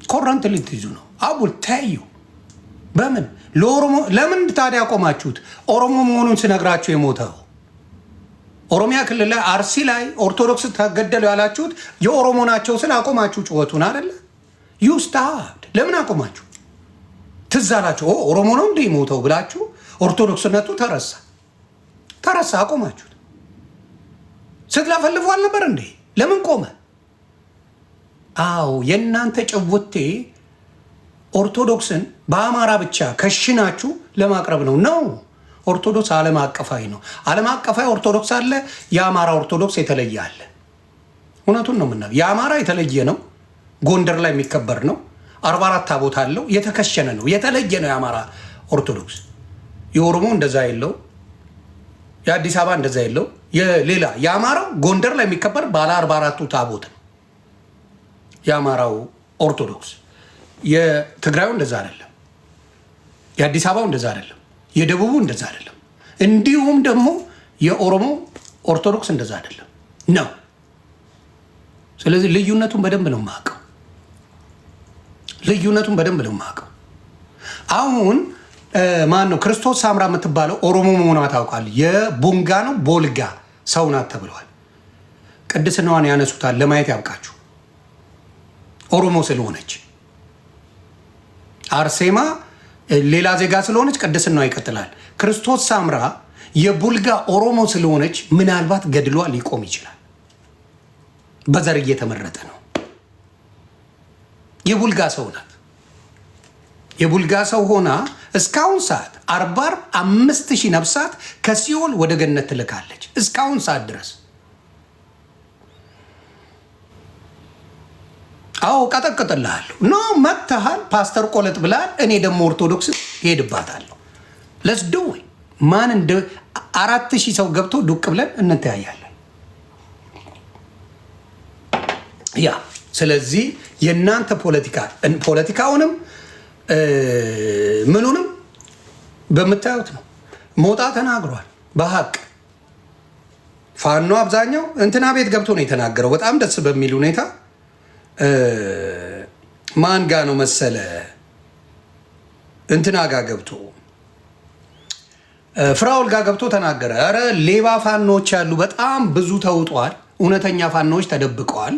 ኮረንት ልትይዙ ነው። አቡል ታዩ በምን ለኦሮሞ ለምን ታዲያ ቆማችሁት? ኦሮሞ መሆኑን ስነግራችሁ የሞተው ኦሮሚያ ክልል ላይ አርሲ ላይ ኦርቶዶክስ ተገደሉ ያላችሁት የኦሮሞ ናቸው ስለ አቆማችሁ ጩኸቱን አይደለ? ዩስታድ ለምን አቆማችሁ? ትዝ አላችሁ ኦሮሞ ነው እንደ ሞተው ብላችሁ ኦርቶዶክስነቱ ተረሳ አቆማችሁት። ስትላፈልፉ አልነበር እንዴ? ለምን ቆመ? አዎ የእናንተ ጭውቴ ኦርቶዶክስን በአማራ ብቻ ከሽናችሁ ለማቅረብ ነው። ኦርቶዶክስ ዓለም አቀፋዊ ነው። ዓለም አቀፋዊ ኦርቶዶክስ አለ፣ የአማራ ኦርቶዶክስ የተለየ አለ። እውነቱን ነው የምናየው። የአማራ የተለየ ነው፣ ጎንደር ላይ የሚከበር ነው። 44 ታቦት አለው፣ የተከሸነ ነው፣ የተለየ ነው የአማራ ኦርቶዶክስ። የኦሮሞ እንደዛ የለው፣ የአዲስ አበባ እንደዛ የለው። የሌላ የአማራው ጎንደር ላይ የሚከበር ባለ 44ቱ ታቦት ነው የአማራው ኦርቶዶክስ። የትግራዩ እንደዛ አይደለም፣ የአዲስ አበባው እንደዛ አይደለም፣ የደቡቡ እንደዛ አይደለም። እንዲሁም ደግሞ የኦሮሞ ኦርቶዶክስ እንደዛ አይደለም ነው። ስለዚህ ልዩነቱን በደንብ ነው የማውቀው። አሁን ማን ነው ክርስቶስ ሳምራ የምትባለው ኦሮሞ መሆኗ ታውቃል። የቡንጋ ነው ቦልጋ ሰው ናት ተብለዋል። ቅድስናዋን ያነሱታል። ለማየት ያብቃችሁ። ኦሮሞ ስለሆነች አርሴማ ሌላ ዜጋ ስለሆነች ቅድስናዋ ይቀጥላል። ክርስቶስ ሳምራ የቡልጋ ኦሮሞ ስለሆነች ምናልባት ገድሏ ሊቆም ይችላል። በዘር እየተመረጠ ነው። የቡልጋ ሰው ናት። የቡልጋ ሰው ሆና እስካሁን ሰዓት 45,000 ነፍሳት ከሲኦል ወደ ገነት ትልካለች። እስካሁን ሰዓት ድረስ አዎ ቀጠቅጥልሃለሁ። ኖ መጥተሃል፣ ፓስተር ቆለጥ ብላል። እኔ ደግሞ ኦርቶዶክስ ሄድባታለሁ። ለስዶ ማን እንደ 4,000 ሰው ገብቶ ዱቅ ብለን እንተያያለን። ያ ስለዚህ የእናንተ ፖለቲካውንም ምኑንም በምታዩት ነው። ሞጣ ተናግሯል በሀቅ ፋኖ አብዛኛው እንትና ቤት ገብቶ ነው የተናገረው። በጣም ደስ በሚል ሁኔታ ማን ጋ ነው መሰለ እንትና ጋ ገብቶ ፍራውል ጋ ገብቶ ተናገረ። ኧረ ሌባ ፋኖች ያሉ በጣም ብዙ ተውጧል። እውነተኛ ፋኖች ተደብቀዋል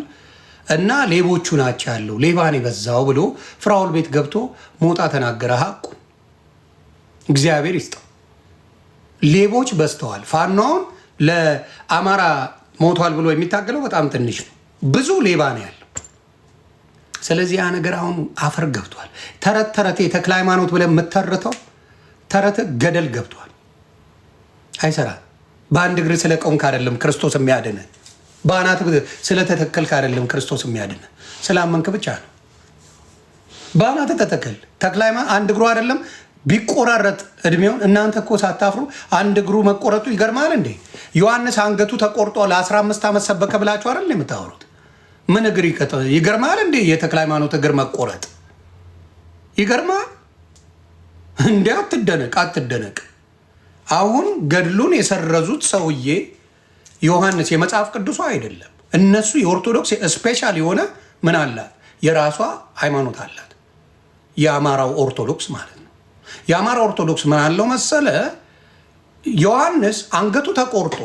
እና ሌቦቹ ናቸው ያለው ሌባን የበዛው ብሎ ፍራውል ቤት ገብቶ ሞጣ ተናገረ። ሀቁ እግዚአብሔር ይስጠው። ሌቦች በዝተዋል። ፋኖውን ለአማራ ሞቷል ብሎ የሚታገለው በጣም ትንሽ ነው። ብዙ ሌባ ነው ያለው። ስለዚህ ያ ነገር አሁን አፈር ገብቷል። ተረት የተክለ ሃይማኖት ብለን የምተርተው ተረት ገደል ገብቷል። አይሰራም። በአንድ እግር ስለቆምክ አይደለም ክርስቶስ የሚያድን። በአናት ስለተተከልክ አይደለም ክርስቶስ የሚያድን። ስላመንክ ብቻ ነው። በአናት ተተከል። ተክለ ሃይማኖት አንድ እግሩ አይደለም ቢቆራረጥ እድሜውን እናንተ እኮ ሳታፍሩ አንድ እግሩ መቆረጡ ይገርማል እንዴ? ዮሐንስ አንገቱ ተቆርጦ ለ15 ዓመት ሰበከ ብላችሁ አይደል የምታወሩት? ምን እግር ይገርማል እንዴ? የተክለ ሃይማኖት እግር መቆረጥ ይገርማል እንዴ? አትደነቅ። አሁን ገድሉን የሰረዙት ሰውዬ ዮሐንስ የመጽሐፍ ቅዱሱ አይደለም። እነሱ የኦርቶዶክስ ስፔሻል የሆነ ምን አላት? የራሷ ሃይማኖት አላት። የአማራው ኦርቶዶክስ ማለት ነው። የአማራ ኦርቶዶክስ ምን አለው መሰለ? ዮሐንስ አንገቱ ተቆርጦ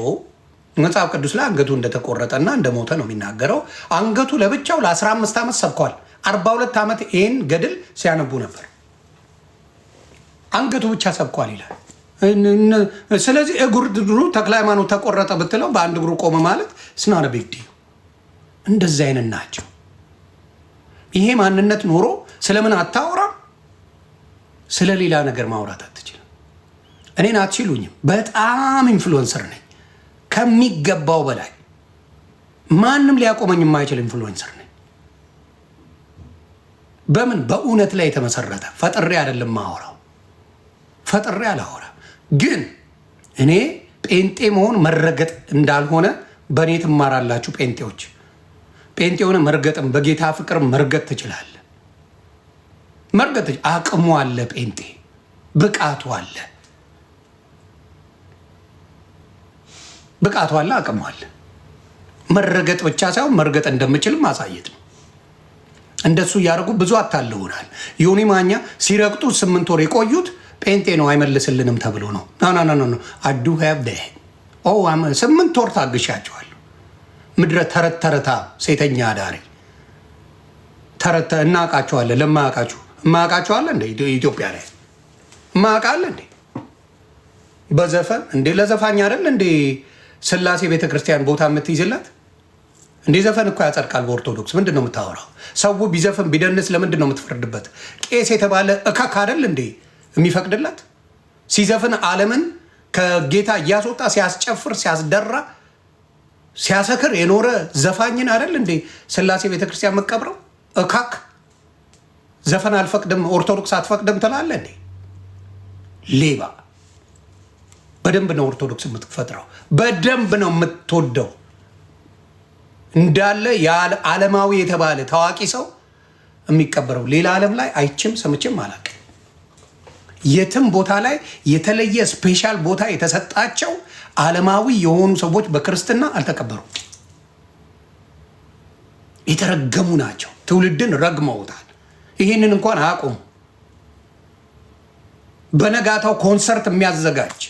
መጽሐፍ ቅዱስ ላይ አንገቱ እንደተቆረጠና እንደሞተ ነው የሚናገረው። አንገቱ ለብቻው ለ15 ዓመት ሰብኳል። 42 ዓመት ይህን ገድል ሲያነቡ ነበር። አንገቱ ብቻ ሰብኳል ይላል። ስለዚህ እግሩ ተክለ ሃይማኖት ተቆረጠ ብትለው በአንድ እግሩ ቆመ ማለት ስናነ ቢግዲ እንደዚህ አይነት ናቸው። ይሄ ማንነት ኖሮ ስለምን አታወራም? ስለ ሌላ ነገር ማውራት አትችልም። እኔን አትችሉኝም። በጣም ኢንፍሉዌንሰር ነኝ ከሚገባው በላይ። ማንም ሊያቆመኝ የማይችል ኢንፍሉዌንሰር ነኝ። በምን በእውነት ላይ የተመሰረተ ፈጥሬ አይደለም ማወራው። ፈጥሬ አላወራ። ግን እኔ ጴንጤ መሆን መረገጥ እንዳልሆነ በእኔ ትማራላችሁ። ጴንጤዎች ጴንጤ ሆነ መርገጥም በጌታ ፍቅር መርገጥ ትችላለህ። መርገጥ አቅሙ አለ። ጴንጤ ብቃቱ አለ። አቅሙ አለ። መረገጥ ብቻ ሳይሆን መርገጥ እንደምችልም ማሳየት ነው። እንደሱ እያደረጉ ብዙ አታለውናል። ዮኒ ማኛ ሲረግጡ 8 ወር የቆዩት ጴንጤ ነው አይመልስልንም ተብሎ ነው። ኖ አዱ ሀብ 8 ወር ታግሻቸዋለሁ። ምድረ ተረት ተረታ ሴተኛ አዳሪ ተረት እናውቃቸዋለን። ለማያውቃችሁ እማያውቃቸዋለ እንደ ኢትዮጵያ ላይ እማያውቃለ እንዴ? በዘፈን እንዴ ለዘፋኝ አይደል እንዴ ስላሴ ቤተክርስቲያን ቦታ የምትይዝላት እንዴ? ዘፈን እኮ ያጸድቃል በኦርቶዶክስ። ምንድን ነው የምታወራው? ሰው ቢዘፍን ቢደንስ ለምንድን ነው የምትፈርድበት? ቄስ የተባለ እካክ አይደል እንዴ የሚፈቅድላት? ሲዘፍን ዓለምን ከጌታ እያስወጣ ሲያስጨፍር ሲያስደራ ሲያሰክር የኖረ ዘፋኝን አይደል እንዴ ስላሴ ቤተክርስቲያን መቀብረው? እካክ ዘፈን አልፈቅድም ኦርቶዶክስ አትፈቅድም ትላለ እንዴ? ሌባ። በደንብ ነው ኦርቶዶክስ የምትፈጥረው፣ በደንብ ነው የምትወደው። እንዳለ ዓለማዊ የተባለ ታዋቂ ሰው የሚቀበረው ሌላ ዓለም ላይ አይችም ሰምችም አላውቅም። የትም ቦታ ላይ የተለየ ስፔሻል ቦታ የተሰጣቸው ዓለማዊ የሆኑ ሰዎች በክርስትና አልተቀበሩም። የተረገሙ ናቸው። ትውልድን ረግመውታል። ይህንን እንኳን አያውቁም። በነጋታው ኮንሰርት የሚያዘጋጅ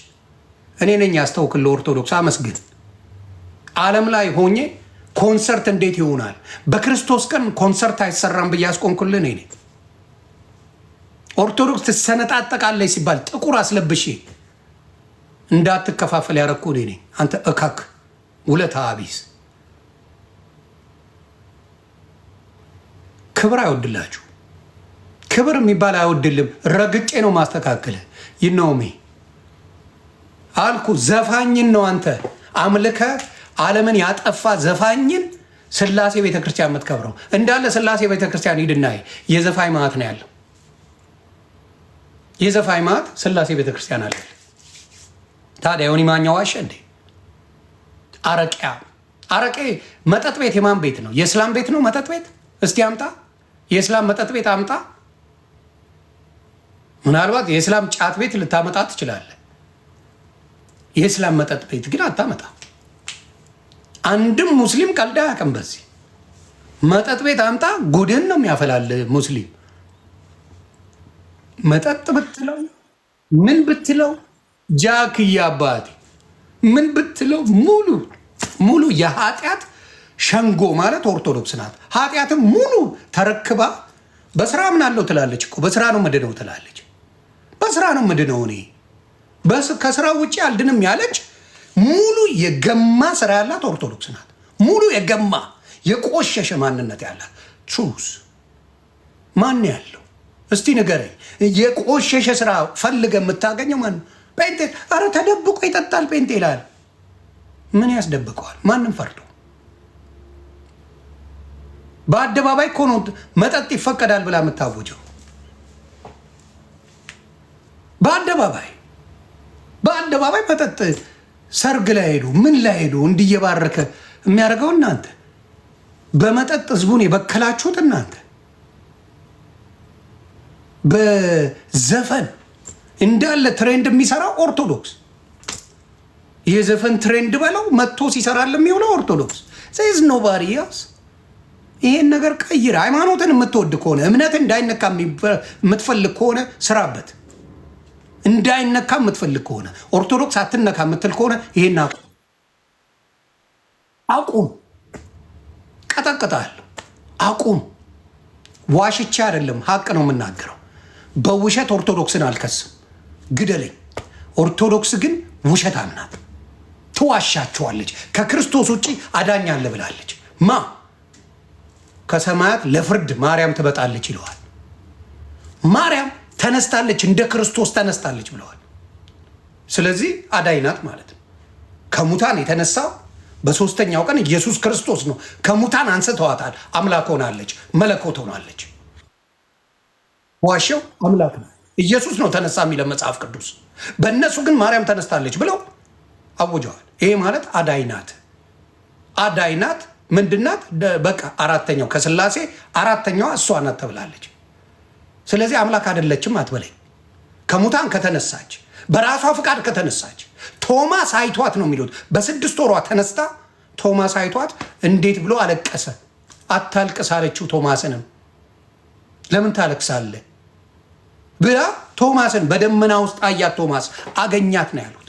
እኔ ነኝ ያስተውክል ለኦርቶዶክስ አመስግን። ዓለም ላይ ሆኜ ኮንሰርት እንዴት ይሆናል? በክርስቶስ ቀን ኮንሰርት አይሰራም ብዬ አስቆምኩልህ እኔ ነኝ። ኦርቶዶክስ ትሰነጣጠቃለች ሲባል ጥቁር አስለብሼ እንዳትከፋፈል ያረኩ እኔ ነኝ። አንተ እካክ ውለታ አቢስ ክብር አይወድላችሁ። ክብር የሚባል አይወድልም። ረግጬ ነው ማስተካከለ ይነውሜ አልኩ። ዘፋኝን ነው አንተ አምልከ ዓለምን ያጠፋ ዘፋኝን ስላሴ ቤተክርስቲያን የምትከብረው እንዳለ ስላሴ ቤተክርስቲያን ሂድና የዘፋኝ ማዕት ነው ያለው። የዘፋኝ ማዕት ስላሴ ቤተክርስቲያን አለ። ታዲያ ዮኒ ማኛ ዋሸ እንዴ? አረቄ መጠጥ ቤት የማን ቤት ነው? የእስላም ቤት ነው መጠጥ ቤት? እስቲ አምጣ፣ የእስላም መጠጥ ቤት አምጣ። ምናልባት የእስላም ጫት ቤት ልታመጣ ትችላለህ። የእስላም መጠጥ ቤት ግን አታመጣ። አንድም ሙስሊም ቀልድ አያውቅም በዚህ። መጠጥ ቤት አምጣ፣ ጉድን ነው የሚያፈላል ሙስሊም። መጠጥ ብትለው ምን ብትለው ጃክያ አባቴ ምን ብትለው ሙሉ የኃጢአት ሸንጎ ማለት ኦርቶዶክስ ናት። ኃጢአትም ሙሉ ተረክባ በስራ ምናለው ትላለች እኮ። በስራ ነው ምድነው ትላለች። በስራ ነው ምድነው እኔ ከስራ ውጭ አልድንም ያለች ሙሉ የገማ ስራ ያላት ኦርቶዶክስ ናት። ሙሉ የገማ የቆሸሸ ማንነት ያላት ቹስ ማን ያለው እስቲ ንገረኝ። የቆሸሸ ስራ ፈልገ የምታገኘው ማን? ጴንጤ። አረ ተደብቆ ይጠጣል ጴንጤ ይላል። ምን ያስደብቀዋል? ማንም ፈርዶ በአደባባይ እኮ ነው መጠጥ ይፈቀዳል ብላ የምታወጀው። በአደባባይ መጠጥ ሰርግ ላይ ሄዱ ምን ላይ ሄዱ እንዲየባረከ የሚያደርገው እናንተ። በመጠጥ ህዝቡን የበከላችሁት እናንተ። በዘፈን እንዳለ ትሬንድ የሚሰራው ኦርቶዶክስ። የዘፈን ትሬንድ በለው መጥቶ ሲሰራል የሚውለው ኦርቶዶክስ። ሴዝ ኖባዲ ያስ ይሄን ነገር ቀይር። ሃይማኖትን የምትወድ ከሆነ እምነት እንዳይነካ የምትፈልግ ከሆነ ስራበት። እንዳይነካ የምትፈልግ ከሆነ ኦርቶዶክስ አትነካ የምትል ከሆነ ይሄን አቁም። ቀጠቅጣለሁ። አቁም። ዋሽቻ አይደለም ሀቅ ነው የምናገረው። በውሸት ኦርቶዶክስን አልከስም፣ ግደለኝ። ኦርቶዶክስ ግን ውሸት አምናት ትዋሻቸዋለች። ከክርስቶስ ውጭ አዳኝ አለ ብላለች። ከሰማያት ለፍርድ ማርያም ትመጣለች ይለዋል። ማርያም ተነስታለች፣ እንደ ክርስቶስ ተነስታለች ብለዋል። ስለዚህ አዳኝ ናት ማለት ነው። ከሙታን የተነሳው በሶስተኛው ቀን ኢየሱስ ክርስቶስ ነው። ከሙታን አንስተዋታል። አምላክ ሆናለች፣ መለኮት ሆናለች። ዋሸው አምላክ ነው። ኢየሱስ ነው ተነሳ የሚለው መጽሐፍ ቅዱስ። በእነሱ ግን ማርያም ተነስታለች ብለው አውጀዋል። ይሄ ማለት አዳኝ ናት። አዳኝ ናት ምንድናት? በቃ አራተኛው ከስላሴ አራተኛዋ እሷ ናት ተብላለች። ስለዚህ አምላክ አይደለችም አትበለኝ። ከሙታን ከተነሳች በራሷ ፍቃድ ከተነሳች ቶማስ አይቷት ነው የሚሉት። በ6 ወሯ ተነስታ ቶማስ አይቷት እንዴት ብሎ አለቀሰ። አታልቅስ አለችው ቶማስንም። ለምን ታለቅሳለህ ብላ ቶማስን በደመና ውስጥ አያት። ቶማስ አገኛት ነው ያሉት።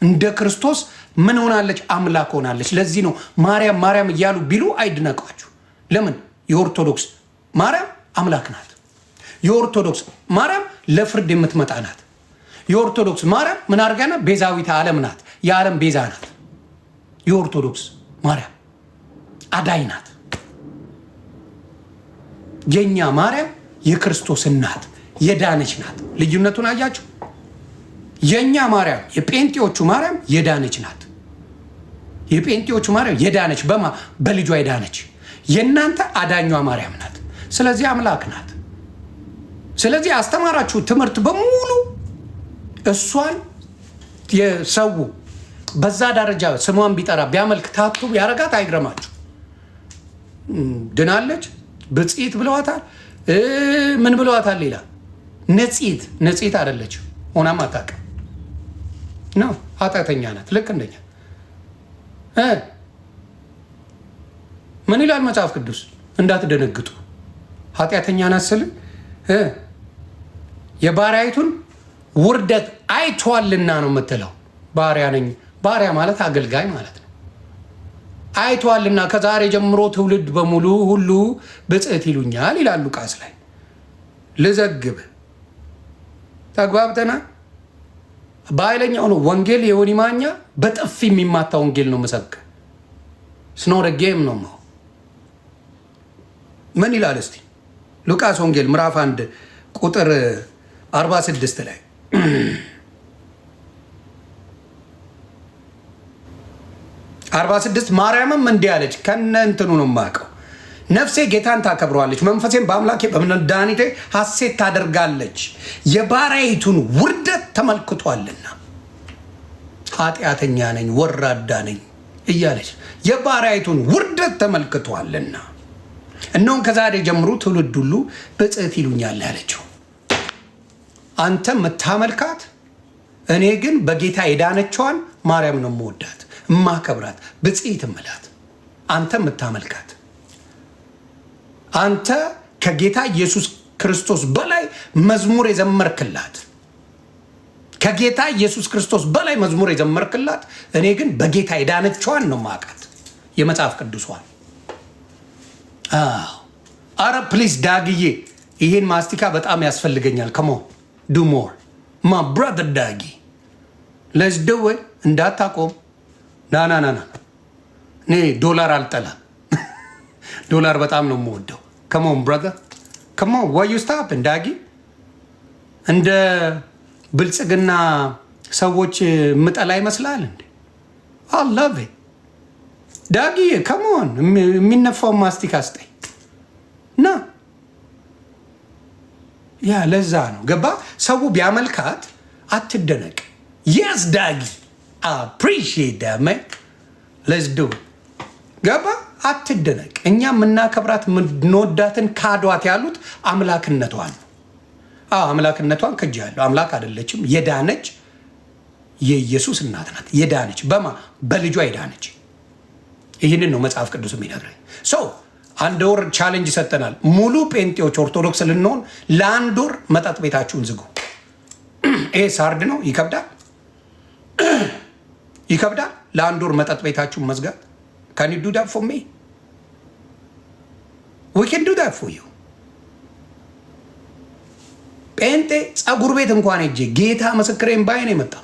እንደ ክርስቶስ ምን ሆናለች? አምላክ ሆናለች። ለዚህ ነው ማርያም ማርያም እያሉ ቢሉ አይድነቃችሁ። ለምን? የኦርቶዶክስ ማርያም አምላክ ናት። የኦርቶዶክስ ማርያም ለፍርድ የምትመጣ ናት። የኦርቶዶክስ ማርያም ምን አድርጋና? ቤዛዊተ ዓለም ናት። የዓለም ቤዛ ናት። የኦርቶዶክስ ማርያም አዳኝ ናት። የኛ ማርያም የክርስቶስ እናት የዳነች ናት። ልዩነቱን አያችሁ? የኛ ማርያም የጴንጤዎቹ ማርያም የዳነች ናት። የጴንጤዎቹ ማርያም የዳነች በልጇ የዳነች። የእናንተ አዳኟ ማርያም ናት። ስለዚህ አምላክ ናት። ስለዚህ አስተማራችሁ ትምህርት በሙሉ እሷን የሰው በዛ ደረጃ ስሟን ቢጠራ ቢያመልክ ታቱ ያረጋት አይግረማችሁ። ድናለች ብጽኢት ብለዋታል። ምን ብለዋታል? ሌላ ነጽኢት አይደለች። ሆናም አታውቅም ነው። ኃጢአተኛ ናት። ልክ እንደኛ ምን ይላል መጽሐፍ ቅዱስ? እንዳትደነግጡ ኃጢአተኛ ናት ስል የባሪያይቱን ውርደት አይቷልና ነው የምትለው። ባሪያ ነኝ። ባሪያ ማለት አገልጋይ ማለት ነው። አይቷልና ከዛሬ ጀምሮ ትውልድ በሙሉ ሁሉ ብጽዕት ይሉኛል ይላል ሉቃስ ላይ። ልዘግብ ተግባብተና በኃይለኛው ነው ወንጌል። የሆኒ ማኛ በጥፊ የሚማታ ወንጌል ነው መሰብከ ስኖረ ጌም ነው። ምን ይላል እስቲ ሉቃስ ወንጌል ምዕራፍ 1 ቁጥር 46 ላይ 46 ማርያምም እንዲህ አለች። ከነ እንትኑ ነው የማውቀው። ነፍሴ ጌታን ታከብረዋለች፣ መንፈሴም በአምላኬ በመድኃኒቴ ሐሴት ታደርጋለች፣ የባሪያይቱን ውርደት ተመልክቷልና። ኃጢአተኛ ነኝ ወራዳ ነኝ እያለች የባሪያይቱን ውርደት ተመልክቷልና እነሆም ከዛሬ ጀምሮ ትውልድ ሁሉ ብጽዕት ይሉኛል ያለችው። አንተ የምታመልካት፣ እኔ ግን በጌታ የዳነችዋን ማርያም ነው የምወዳት እማከብራት ብጽዕት እምላት። አንተ የምታመልካት፣ አንተ ከጌታ ኢየሱስ ክርስቶስ በላይ መዝሙር የዘመርክላት፣ ከጌታ ኢየሱስ ክርስቶስ በላይ መዝሙር የዘመርክላት፣ እኔ ግን በጌታ የዳነችዋን ነው ማቃት የመጽሐፍ ቅዱሷን። አረ ፕሊዝ ዳግዬ ይሄን ማስቲካ በጣም ያስፈልገኛል። ከሞ ዱ ሞር ማ ብራዘር ዳጊ ለስ ደወ እንዳታቆም። ናናናና እኔ ዶላር አልጠላም። ዶላር በጣም ነው የምወደው። ከሞን ብራዘር ከሞን ዋዩ ስታፕ ዳጊ። እንደ ብልጽግና ሰዎች ምጠላ ይመስላል እንዴ? አላቭ ዳጊ ከሞን የሚነፋውን ማስቲካ ስጠኝ ና። ያ ለዛ ነው ገባ። ሰው ቢያመልካት አትደነቅ። የስ ዳጊ አፕሪሺየት ዳመ ለስ ዱ ገባ። አትደነቅ። እኛ የምናከብራት የምንወዳትን ካዷት ያሉት አምላክነቷን ነው። አምላክነቷን ከጃለሁ። አምላክ አይደለችም። የዳነች የኢየሱስ እናት ናት። የዳነች በልጇ የዳነች። ይህንን ነው መጽሐፍ ቅዱስ የሚነግረኝ። ሰው 1 ወር ቻሌንጅ ሰጠናል። ሙሉ ጴንጤዎች ኦርቶዶክስ ልንሆን ለ1 ወር መጠጥ ቤታችሁን ዝጉ። ይሄ ሳርድ ነው። ይከብዳል፣ ይከብዳል። ለ1 ወር መጠጥ ቤታችሁን መዝጋት። ካን ዩ ዱ ዳት ፎር ሚ? ዊ ካን ዱ ዳት ፎር ዩ። ጴንጤ ፀጉር ቤት እንኳን ሄጄ ጌታ ምስክሬን ባይ ነው የመጣው።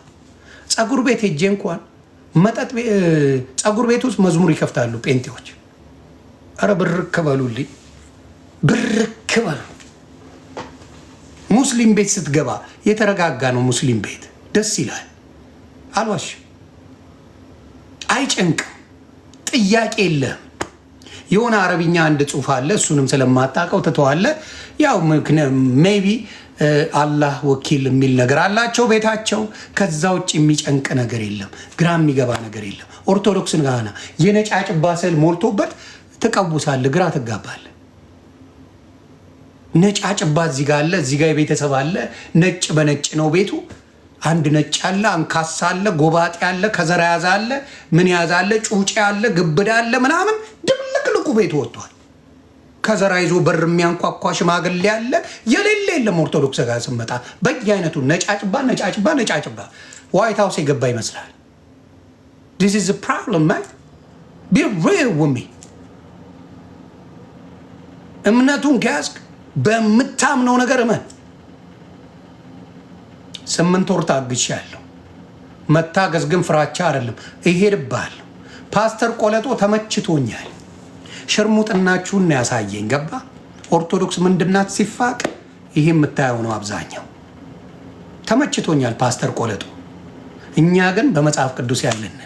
ፀጉር ቤት ሄጄ እንኳን ፀጉር ቤት ውስጥ መዝሙር ይከፍታሉ ጴንጤዎች። አረ ብርክ በሉልኝ፣ ብርክ በሉ። ሙስሊም ቤት ስትገባ የተረጋጋ ነው። ሙስሊም ቤት ደስ ይላል። አልዋሽ፣ አይጨንቅም፣ ጥያቄ የለህም። የሆነ አረብኛ አንድ ጽሑፍ አለ፣ እሱንም ስለማታውቀው ትተዋለ። ያው ሜቢ አላህ ወኪል የሚል ነገር አላቸው ቤታቸው። ከዛ ውጭ የሚጨንቅ ነገር የለም፣ ግራ የሚገባ ነገር የለም። ኦርቶዶክስን ጋና የነጫጭባ ስዕል ሞልቶበት ትቀውሳለህ፣ ግራ ትጋባለህ። ነጫጭባ እዚህ ጋር አለ፣ እዚህ ጋር የቤተሰብ አለ። ነጭ በነጭ ነው ቤቱ። አንድ ነጭ አለ፣ አንካሳ አለ፣ ጎባጤ አለ፣ ከዘራ ያዛ አለ፣ ምን ያዛ አለ፣ ጩጬ አለ፣ ግብዳ አለ፣ ምናምን ድብልቅልቁ ቤቱ ወጥቷል። ከዘራ ይዞ በር የሚያንኳኳ ሽማግሌ ያለ የሌለ የለም። ኦርቶዶክስ ጋር ስመጣ በየአይነቱ ነጫጭባ ዋይት ሃውስ የገባ ይመስላል። This is a problem, man. Be real with me. እምነቱን ከያዝክ በምታምነው ነገር እመን። 8 ወር ታግሻለሁ። መታገዝ ግን ፍራቻ አይደለም። እሄድብሃለሁ። ፓስተር ቆለጦ ተመችቶኛል። ሽርሙጥናችሁን ያሳየኝ ገባ። ኦርቶዶክስ ምንድናት ሲፋቅ ይሄ የምታየው ነው። አብዛኛው ተመችቶኛል ፓስተር ቆለጦ። እኛ ግን በመጽሐፍ ቅዱስ ያለንን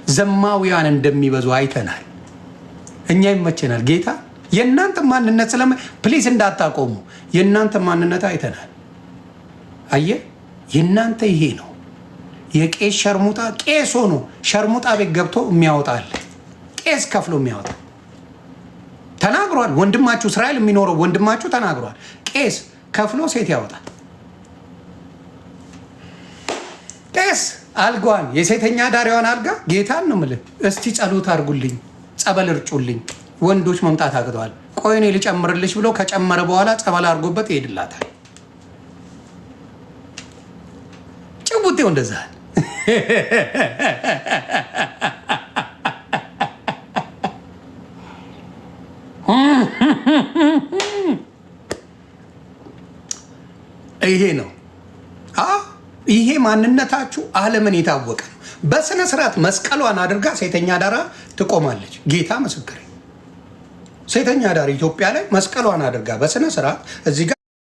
ዘማውያን እንደሚበዙ አይተናል። እኛ ይመቸናል ጌታ። የእናንተ ማንነት ፕሊስ እንዳታቆሙ። የእናንተ ማንነት አይተናል። አየ የእናንተ ይሄ ነው። የቄስ ሸርሙጣ ቄስ ሆኖ ሸርሙጣ ቤት ገብቶ የሚያወጣል። ቄስ ከፍሎ የሚያወጣ ተናግሯል። ወንድማችሁ እስራኤል የሚኖረው ወንድማችሁ ተናግሯል። ቄስ ከፍሎ ሴት ያወጣል። ቄስ አልጓን የሴተኛ ዳሪዋን አልጋ ጌታን ነው የምልህ። እስቲ ጸሎት አድርጉልኝ፣ ጸበል እርጩልኝ። ወንዶች መምጣት አቅተዋል። ቆይ እኔ ልጨምርልሽ ብሎ ከጨመረ በኋላ ጸበል አድርጎበት ይሄድላታል። ጭቡቴው እንደዛ ይሄ ነው። ይሄ ማንነታችሁ ዓለምን የታወቀ ነው። በስነ ስርዓት መስቀሏን አድርጋ ሴተኛ ዳራ ትቆማለች። ጌታ ምስክሬ፣ ሴተኛ ዳር ኢትዮጵያ ላይ መስቀሏን አድርጋ በስነ ስርዓት እዚህ